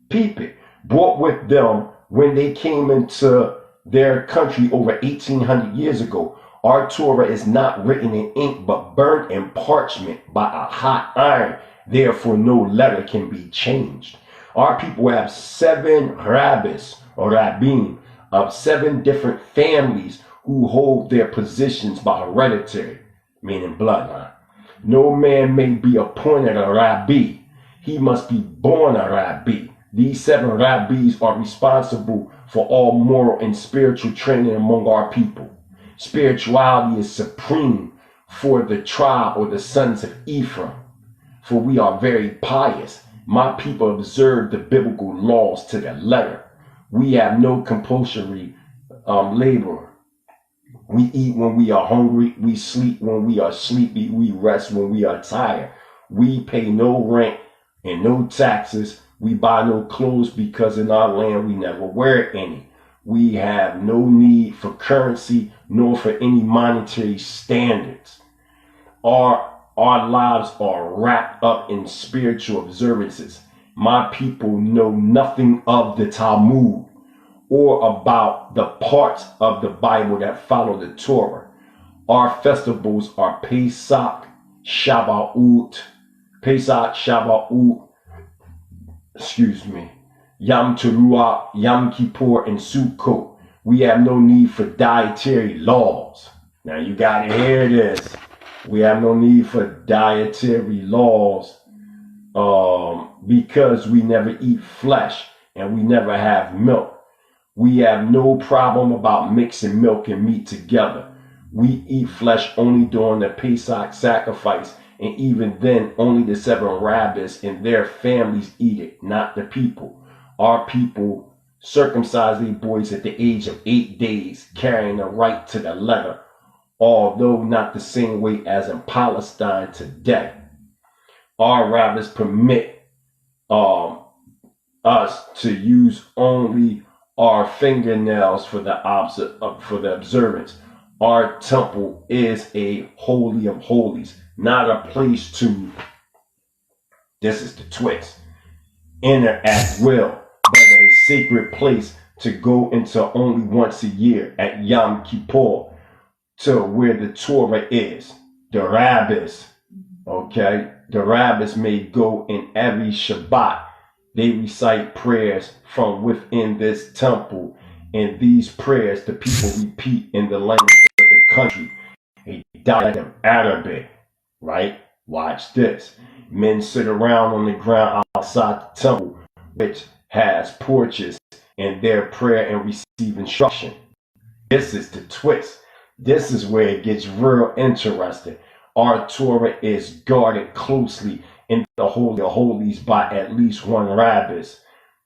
people brought with them when they came into their country over 1800 years ago. Our Torah is not written in ink, but burnt in parchment by a hot iron. Therefore, no letter can be changed. Our people have 7 rabbis or rabbim of 7 different families who hold their positions by hereditary, meaning bloodline. No man may be appointed a rabbi. He must be born a rabbi. These 7 rabbis are responsible for all moral and spiritual training among our people. Spirituality is supreme for the tribe or the sons of Ephraim, for we are very pious. My people observe the biblical laws to the letter. We have no compulsory labor. We eat when we are hungry. We sleep when we are sleepy. We rest when we are tired. We pay no rent and no taxes. We buy no clothes because in our land we never wear any. We have no need for currency nor for any monetary standards. Our lives are wrapped up in spiritual observances. My people know nothing of the Talmud or about the parts of the Bible that follow the Torah. Our festivals are Pesach, Shavuot, Yom Teruah, Yom Kippur, and Sukkot. We have no need for dietary laws. Now you gotta hear this. We have no need for dietary laws because we never eat flesh and we never have milk. We have no problem about mixing milk and meat together. We eat flesh only during the Pesach sacrifice, and even then only the 7 rabbis and their families eat it, not the people. Our people circumcise their boys at the age of 8 days, carrying the right to the letter, although not the same way as in Palestine today. Our rabbis permit us to use only our fingernails for the observance. Our temple is a holy of holies, not a place to, this is the twist, enter at will, but a sacred place to go into only once a year at Yom Kippur, to where the Torah is. The rabbis, okay, the rabbis may go in every Shabbat. They recite prayers from within this temple, and these prayers the people repeat in the language of the country, a dialect of Arabic, right? Watch this. Men sit around on the ground outside the temple, which has porches, and their prayer and receive instruction. This is the twist. This is where it gets real interesting. Our Torah is guarded closely in the Holy of Holies by at least 1 rabbis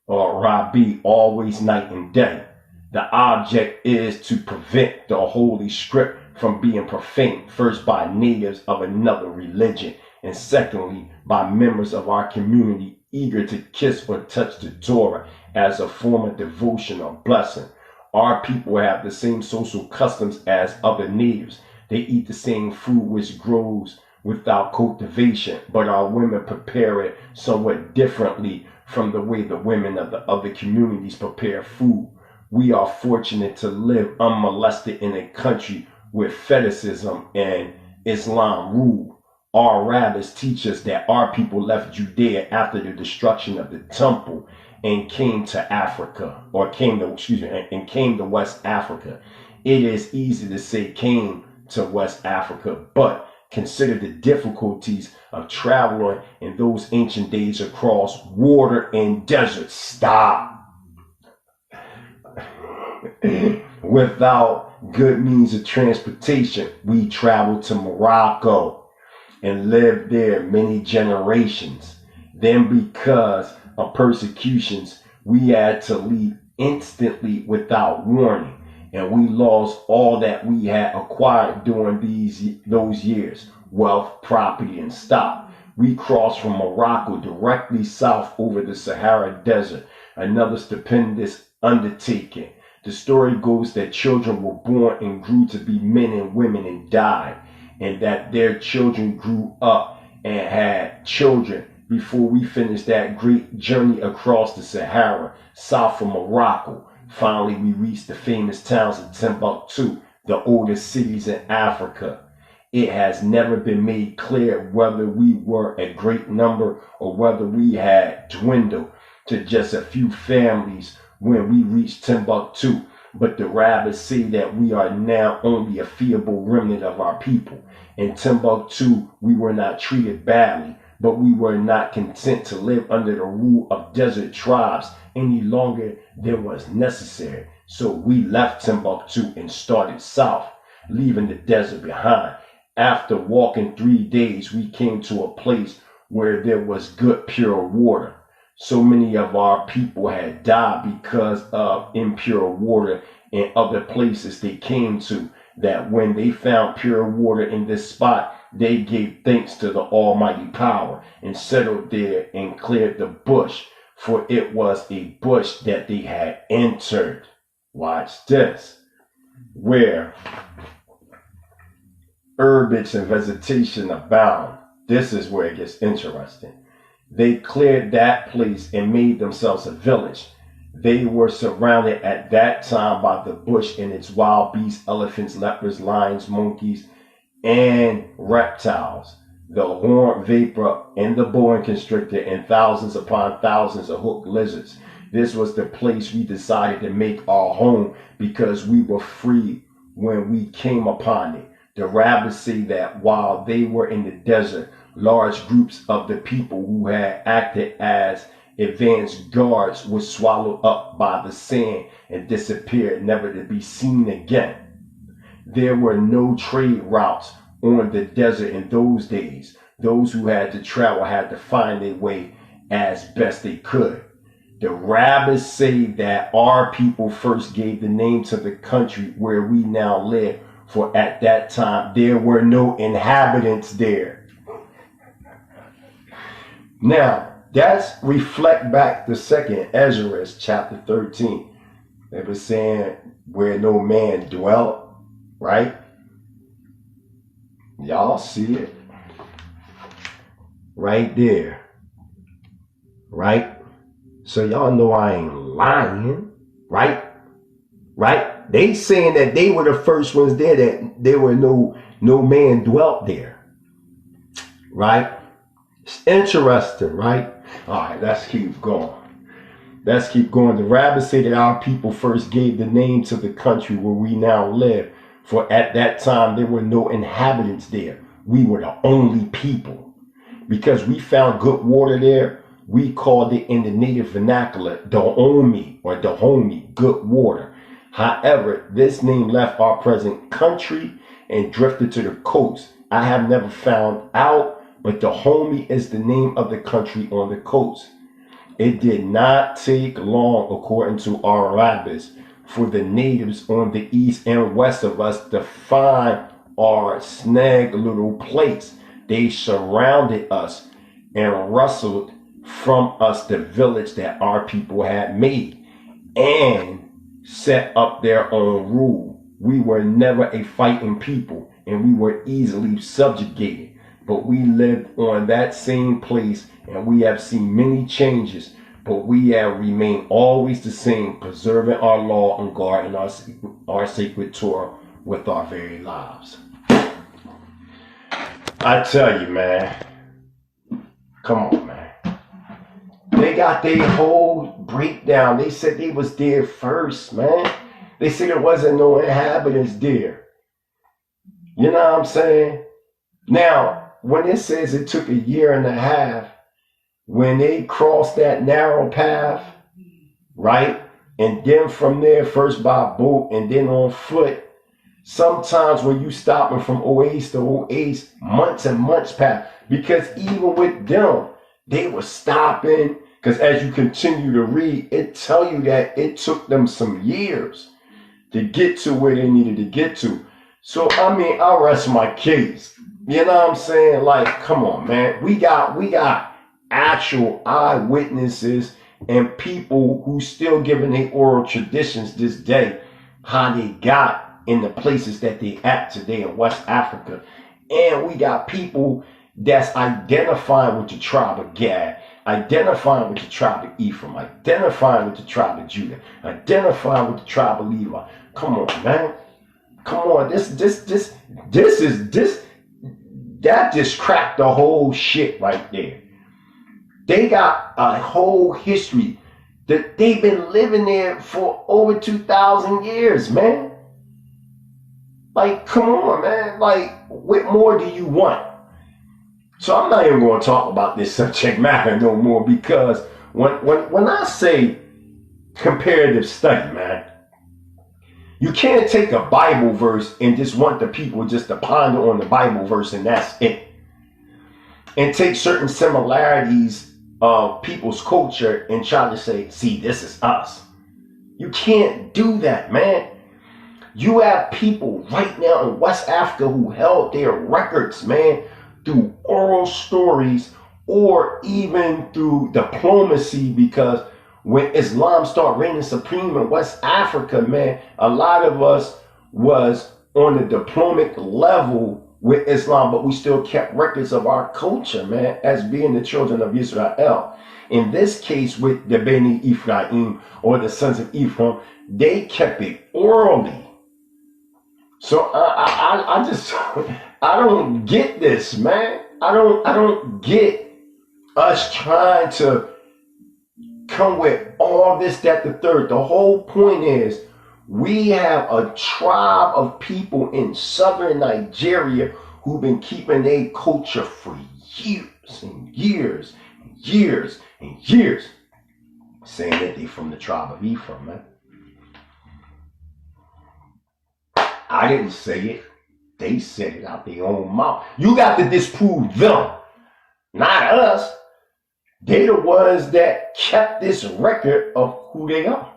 or rabbi, always night and day. The object is to prevent the holy script from being profaned, first by natives of another religion, and secondly by members of our community eager to kiss or touch the Torah as a form of devotion or blessing. Our people have the same social customs as other natives. They eat the same food which grows without cultivation, but our women prepare it somewhat differently from the way the women of the other communities prepare food. We are fortunate to live unmolested in a country where fetishism and Islam rule. Our rabbis teach us that our people left Judea after the destruction of the temple and came to Africa, or came to West Africa. It is easy to say came to West Africa, but consider the difficulties of traveling in those ancient days across water and desert. Stop. Without good means of transportation, we traveled to Morocco and lived there many generations. Then because of persecutions, we had to leave instantly without warning, and we lost all that we had acquired during those years, wealth, property, and stock. We crossed from Morocco directly south over the Sahara Desert, another stupendous undertaking. The story goes that children were born and grew to be men and women and died, and that their children grew up and had children before we finished that great journey across the Sahara, south of Morocco. Finally, we reached the famous towns of Timbuktu, the oldest cities in Africa. It has never been made clear whether we were a great number or whether we had dwindled to just a few families when we reached Timbuktu. But the rabbis say that we are now only a feeble remnant of our people. In Timbuktu, we were not treated badly, but we were not content to live under the rule of desert tribes any longer than was necessary. So we left Timbuktu and started south, leaving the desert behind. After walking 3 days, we came to a place where there was good, pure water. So many of our people had died because of impure water in other places they came to, that when they found pure water in this spot, they gave thanks to the almighty power and settled there and cleared the bush, for it was a bush that they had entered. Watch this. Where herbage and vegetation abound. This is where it gets interesting. They cleared that place and made themselves a village. They were surrounded at that time by the bush and its wild beasts, elephants, leopards, lions, monkeys, and reptiles, the horned vapor and the boa constrictor, and thousands upon thousands of hooked lizards. This was the place we decided to make our home because we were free when we came upon it. The rabbis say that while they were in the desert, large groups of the people who had acted as advanced guards were swallowed up by the sand and disappeared, never to be seen again. There were no trade routes on the desert in those days. Those who had to travel had to find their way as best they could. The rabbis say that our people first gave the name to the country where we now live, for at that time there were no inhabitants there. Now, that's reflect back to 2nd Esdras chapter 13. They were saying where no man dwelt, right? Y'all see it? Right there. Right? So y'all know I ain't lying, right? Right? They saying that they were the first ones there, that there were no man dwelt there. Right? It's interesting, right? All right, let's keep going. Let's keep going. The rabbis say that our people first gave the name to the country where we now live, for at that time there were no inhabitants there. We were the only people. Because we found good water there, we called it in the native vernacular Dahomey or Dahomey, good water. However, this name left our present country and drifted to the coast. I have never found out, but Dahomey is the name of the country on the coast. It did not take long, according to our rabbis, for the natives on the east and west of us to find our snug little place. They surrounded us and wrestled from us the village that our people had made and set up their own rule. We were never a fighting people and we were easily subjugated, but we lived on that same place and we have seen many changes, but we have remained always the same, preserving our law and guarding our sacred Torah with our very lives. I tell you, man, come on, man. They got their whole breakdown. They said they was there first, man. They said there wasn't no inhabitants there. You know what I'm saying? Now, when it says it took 1.5 years, when they crossed that narrow path, right? And then from there, first by boat and then on foot, sometimes when you stopping from oasis to oasis, months and months pass. Because even with them, they were stopping. Because as you continue to read, it tell you that it took them some years to get to where they needed to get to. So, I mean, I'll rest my case. You know what I'm saying? Like, come on, man. We got actual eyewitnesses and people who still giving their oral traditions this day, how they got in the places that they at today in West Africa. And we got people that's identifying with the tribe of Gad, identifying with the tribe of Ephraim, identifying with the tribe of Judah, identifying with the tribe of Levi. Come on, man. Come on. That just cracked the whole shit right there. They got a whole history that they've been living there for over 2,000 years, man. Like, come on, man. Like, what more do you want? So I'm not even going to talk about this subject matter no more, because when I say comparative study, man, you can't take a Bible verse and just want the people just to ponder on the Bible verse and that's it. And take certain similarities of people's culture and try to say, see, this is us. You can't do that, man. You have people right now in West Africa who held their records, man, through oral stories or even through diplomacy, because when Islam started reigning supreme in West Africa, man, a lot of us was on the diplomatic level with Islam, but we still kept records of our culture, man, as being the children of Israel. In this case, with the Beni Ephraim, or the sons of Ephraim, they kept it orally. So I just I don't get this, man. I don't get us trying to come with all this, that, the third. The whole point is we have a tribe of people in southern Nigeria who've been keeping their culture for years and years and years and years, saying that they from the tribe of Ephraim, man. I didn't say it. They said it out their own mouth. You got to disprove them, not us. They the ones that kept this record of who they are.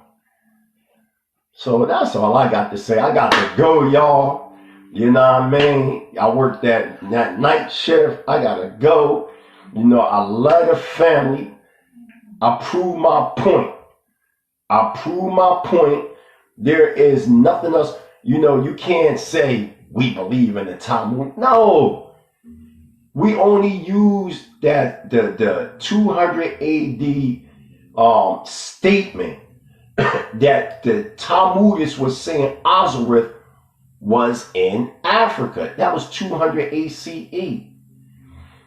So that's all I got to say. I got to go, y'all. You know what I mean? I worked that night shift. I got to go. You know, I love the family. I prove my point. There is nothing else. You know, you can't say we believe in the Talmud. No. We only use that the 200 AD statement that the Talmudists was saying Arsareth was in Africa. That was 200 ACE.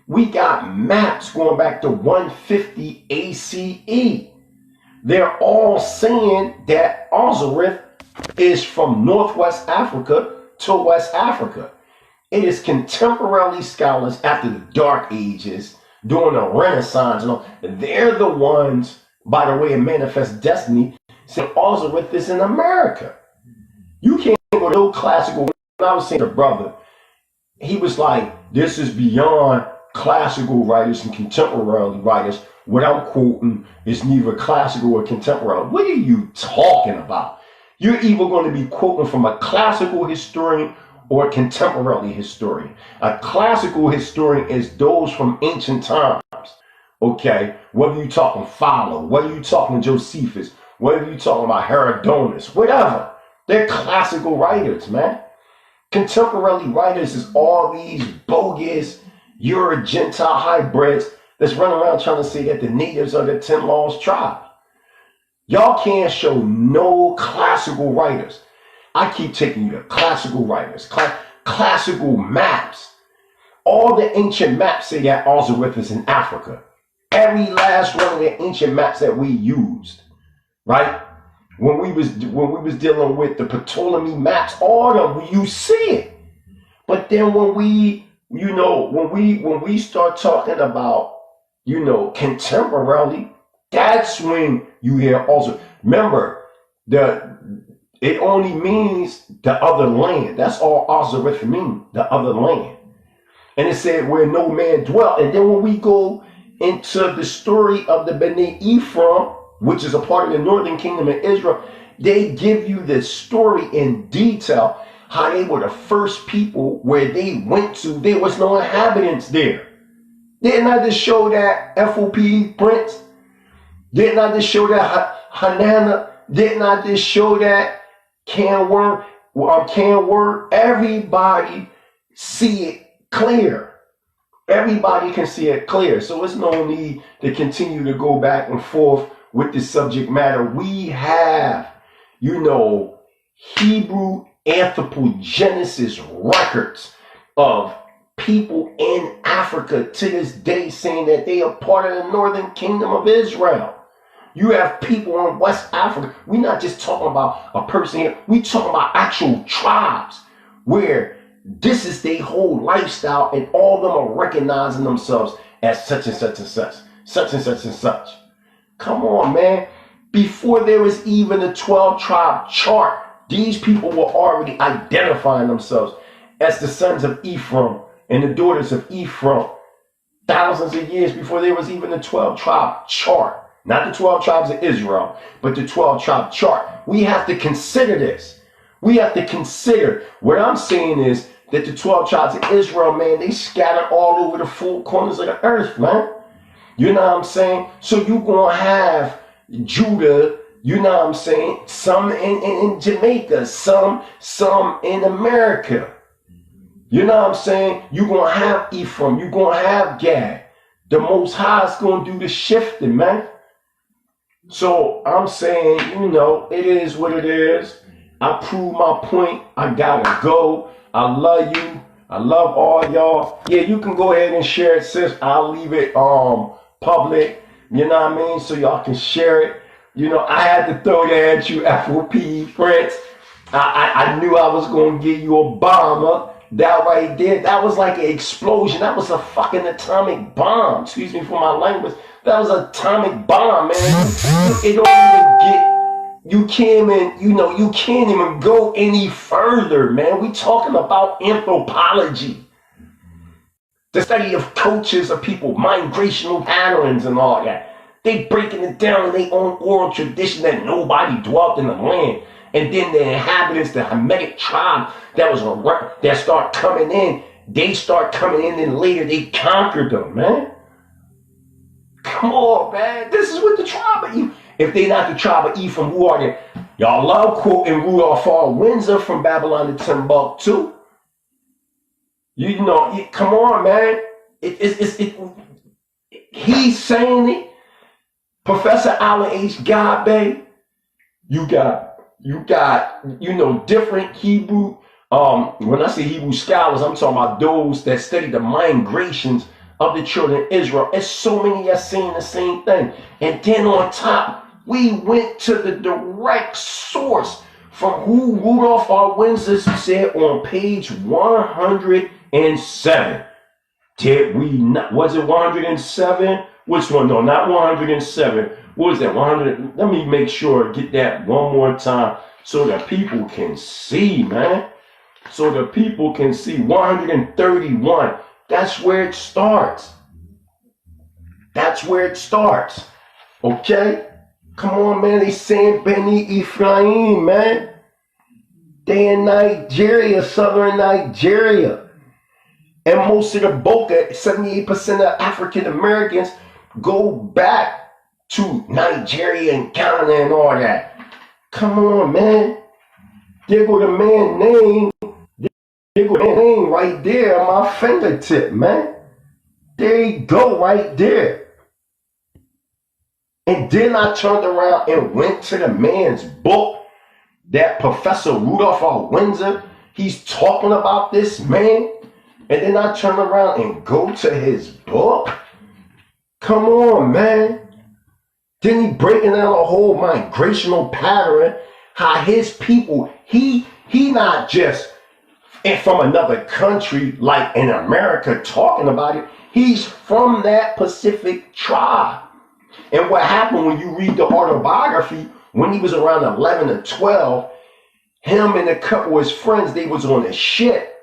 We got maps going back to 150 ACE. They're all saying that Arsareth is from Northwest Africa to West Africa. It is contemporary scholars after the Dark Ages, during the Renaissance, and all. They're the ones, by the way, in Manifest Destiny, saying Arsareth is in America. You can't go to no classical. When I was saying to brother, he was like, this is beyond classical writers and contemporary writers. What I'm quoting is neither classical or contemporary. What are you talking about? You're either going to be quoting from a classical historian or a contemporary historian. A classical historian is those from ancient times. Okay, whether you're talking Philo, whether you're talking Josephus, whether you're talking about Herodotus, whatever. They're classical writers, man. Contemporary writers is all these bogus Euro-Gentile hybrids that's running around trying to say that the natives are the 10 Laws tribe. Y'all can't show no classical writers. I keep taking you to classical writers, classical maps. All the ancient maps say that Arsareth is in Africa. Every last one of the ancient maps that we used, right? When we was dealing with the Ptolemy maps, all of them, you see it. But then when we start talking about, contemporarily, that's when you hear also. Remember, it only means the other land. That's all Arsareth means, the other land. And it said where no man dwelt. And then when we go into the story of the Bnei Ephraim, which is a part of the northern kingdom of Israel, they give you the story in detail, how they were the first people where they went to. There was no inhabitants there. Didn't I just show that FOP Prince? Didn't I just show that Hanana? Didn't I just show that Can Word? Everybody see it clear. Everybody can see it clear. So it's no need to continue to go back and forth with the subject matter. We have, Hebrew anthropogenesis records of people in Africa to this day saying that they are part of the northern kingdom of Israel. You have people in West Africa. We're not just talking about a person here. We're talking about actual tribes where this is their whole lifestyle, and all of them are recognizing themselves as such and such and such, such and such and such. Come on, man. Before there was even a 12-tribe chart, these people were already identifying themselves as the sons of Ephraim and the daughters of Ephraim. Thousands of years before there was even a 12-tribe chart. Not the 12 tribes of Israel, but the 12-tribe chart. We have to consider this. We have to consider. What I'm saying is that the 12 tribes of Israel, man, they scattered all over the four corners of the earth, man. You know what I'm saying? So you're going to have Judah, you know what I'm saying, some in Jamaica, some in America. You know what I'm saying? You're going to have Ephraim, you're going to have Gad. The Most High is going to do the shifting, man. So I'm saying, it is what it is. I proved my point. I gotta go. I love you. I love all y'all. Yeah, you can go ahead and share it, sis. I'll leave it public. You know what I mean? So y'all can share it. I had to throw that at you, FOP Prince. I knew I was gonna give you a bomber. That right there, that was like an explosion. That was a fucking atomic bomb. Excuse me for my language. That was an atomic bomb, man. It don't even get, you can't even go any further, man. We talking about anthropology. The study of cultures of people, migrational patterns and all that. They breaking it down in their own oral tradition that nobody dwelt in the land. And then the inhabitants, the Hamitic tribe that start coming in, they start coming in, and later they conquered them, man. Come on, man. This is what the tribe of Ephraim. If they not the tribe of Ephraim, who are they? Y'all love quoting Rudolph R. Windsor from Babylon to Timbuktu. Come on, man. He's saying it. Professor Alan H. Gabe, you got different Hebrew, when I say Hebrew scholars, I'm talking about those that study the migrations of the children of Israel. And so many are saying the same thing. And then on top, we went to the direct source from who Rudolph R. Windsor said on page 107. Did we not? Was it 107? Which one? No, not 107. What was that? 100? Let me make sure, get that one more time so that people can see, man. So the people can see. 131. That's where it starts. That's where it starts. Okay? Come on, man. They saying Beni Ephraim, man. They in Nigeria, southern Nigeria. And most of the Boca, 78% of African Americans go back to Nigeria and Ghana and all that. Come on, man. There go the man name. There go the man name right there on my fingertip, man. There you go, right there. And then I turned around and went to the man's book, that Professor Rudolph R. Windsor. He's talking about this man. And then I turn around and go to his book. Come on, man. Then he breaking down a whole migrational pattern, how his people, he not just from another country like in America talking about it. He's from that Pacific tribe. And what happened when you read the autobiography, when he was around 11 or 12, him and a couple of his friends, they was on a ship.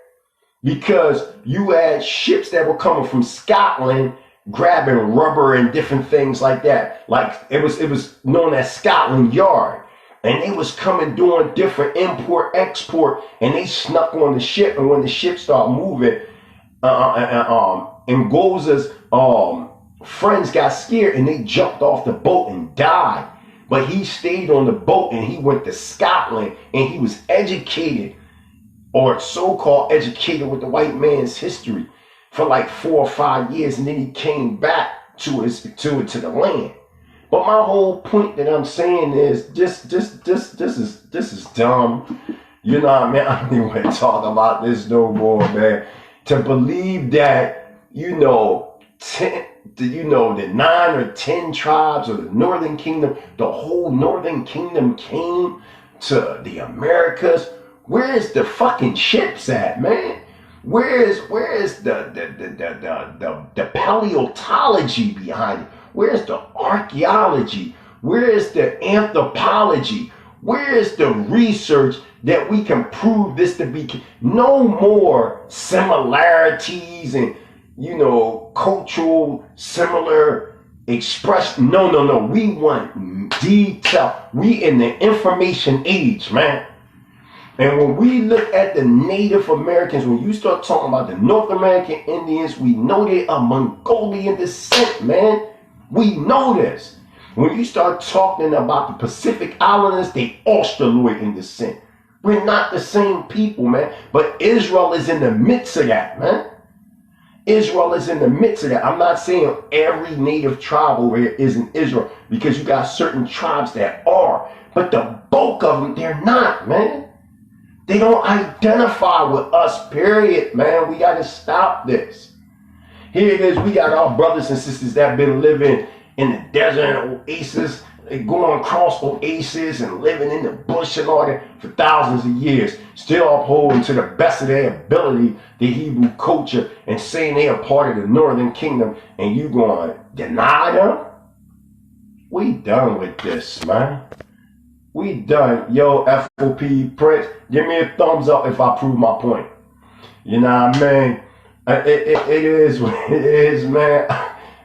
Because you had ships that were coming from Scotland grabbing rubber and different things like that. Like it was known as Scotland Yard. And they was coming doing different import, export, and they snuck on the ship. And when the ship started moving, Ngoza's friends got scared and they jumped off the boat and died. But he stayed on the boat and he went to Scotland and he was educated, or so-called educated, with the white man's history for like 4 or 5 years, and then he came back to the land. But my whole point that I'm saying is this is dumb. You know what I mean? I don't even want to talk about this no more, man. To believe that, the 9 or 10 tribes of the Northern Kingdom, the whole Northern Kingdom came to the Americas. Where's the fucking ships at, man? Where's the paleontology behind it? Where's the archaeology? Where's the anthropology? Where's the research that we can prove this to be? No more similarities and, cultural similar expression. No. We want detail. We in the information age, man. And when we look at the Native Americans, when you start talking about the North American Indians, we know they are Mongolian descent, man. We know this. When you start talking about the Pacific Islanders, they Australoid descent. We're not the same people, man. But Israel is in the midst of that, man. Israel is in the midst of that. I'm not saying every native tribe over here is in Israel, because you got certain tribes that are. But the bulk of them, they're not, man. They don't identify with us, period, man. We got to stop this. Here it is. We got our brothers and sisters that have been living in the desert and oasis, going across oases and living in the bush and all that for thousands of years, still upholding to the best of their ability the Hebrew culture and saying they are part of the Northern Kingdom, and you going to deny them? We done with this, man. We done. Yo, FOP Prince, give me a thumbs up if I prove my point. You know what I mean? It is what it is, man.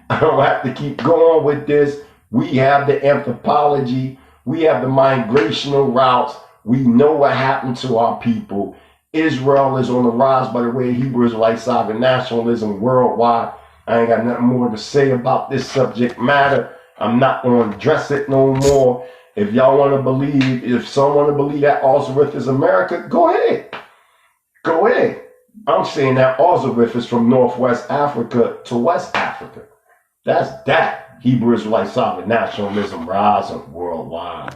I don't have to keep going with this. We have the anthropology. We have the migrational routes. We know what happened to our people. Israel is on the rise by the way Hebrew Israelites sovereign nationalism worldwide. I ain't got nothing more to say about this subject matter. I'm not going to address it no more. If y'all want to believe, if someone want to believe that Arsareth is America, go ahead. Go ahead. I'm saying that Arsareth is from Northwest Africa to West Africa. That's that. Hebrew Israelite sovereign nationalism rising worldwide.